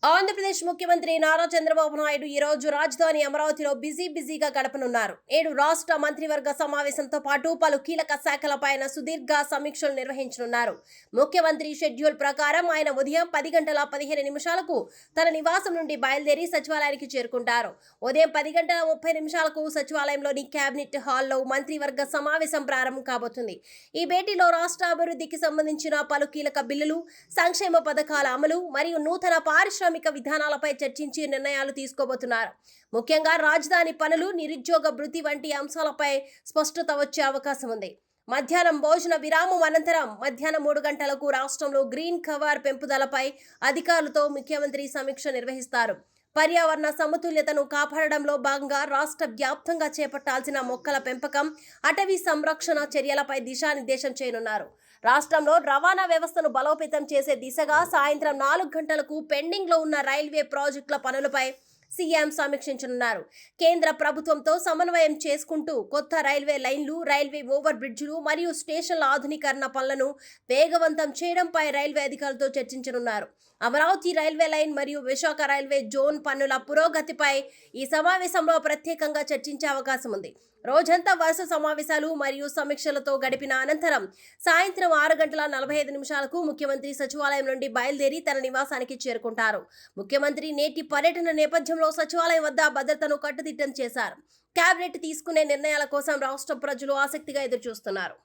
ఆంధ్రప్రదేశ్ ముఖ్యమంత్రి నారా చంద్రబాబు నాయుడు ఈ రోజు రాజధాని అమరావతిలో బిజీగా గడపనున్నారు. 7 రాష్ట్ర మంత్రివర్గ సమావేశంతో పాటు పలు కీలక శాఖలపైన సుదీర్ఘ సమీక్షలు నిర్వహించనున్నారు. ముఖ్యమంత్రి షెడ్యూల్ ప్రకారం ఆయన ఉదయం 10:15 తన నివాసం నుండి బయలుదేరి సచివాలయానికి చేరుకుంటారు. ఉదయం 10:30 సచివాలయంలోని కేబినెట్ హాల్లో మంత్రివర్గ సమావేశం ప్రారంభం కాబోతుంది. ఈ భేటీలో రాష్ట్ర అభివృద్ధికి సంబంధించిన పలు కీలక బిల్లులు, సంక్షేమ పథకాల అమలు మరియు నూతన పారిశ్రామిక విధానాలపై చర్చించి నిర్ణయాలు తీసుకోబోతున్నారు. ముఖ్యంగా రాజధాని పనులు, నిరుద్యోగ భృతి వంటి అంశాలపై స్పష్టత వచ్చే అవకాశం ఉంది. మధ్యాహ్నం భోజన విరామం అనంతరం మధ్యాహ్నం 3 గంటలకు రాష్ట్రంలో గ్రీన్ కవర్ పెంపుదలపై అధికారులతో ముఖ్యమంత్రి సమీక్ష నిర్వహిస్తారు. పర్యావరణ సమతుల్యతను కాపాడడంలో భాగంగా రాష్ట్ర వ్యాప్తంగా చేపట్టాల్సిన మొక్కల పెంపకం, అటవీ సంరక్షణ చర్యలపై దిశానిర్దేశం చేయనున్నారు. రాష్ట్రంలో రవాణా వ్యవస్థను బలోపేతం చేసే దిశగా సాయంత్రం 4 గంటలకు పెండింగ్లో ఉన్న రైల్వే ప్రాజెక్టుల పనులపై సీఎం సమీక్షించనున్నారు. కేంద్ర ప్రభుత్వంతో సమన్వయం చేసుకుంటూ కొత్త రైల్వే లైన్లు, రైల్వే ఓవర్ బ్రిడ్జిలు మరియు స్టేషన్ల ఆధునీకరణ పనులను వేగవంతం చేయడంపై రైల్వే అధికారులతో చర్చించనున్నారు. అమరావతి రైల్వే లైన్ మరియు విశాఖ రైల్వే జోన్ పనుల పురోగతిపై ఈ సమావేశంలో ప్రత్యేకంగా చర్చించే అవకాశం ఉంది. రోజంతా వరుస సమావేశాలు మరియు సమీక్షలతో గడిపిన అనంతరం సాయంత్రం 6:45 ముఖ్యమంత్రి సచివాలయం నుండి బయలుదేరి తన నివాసానికి చేరుకుంటారు. ముఖ్యమంత్రి నేటి పర్యటన నేపథ్యంలో సచివాలయం వద్ద భద్రతను కట్టుదిట్టం చేశారు. కేబినెట్ తీసుకునే నిర్ణయాల కోసం రాష్ట్ర ప్రజలు ఆసక్తిగా ఎదురుచూస్తున్నారు.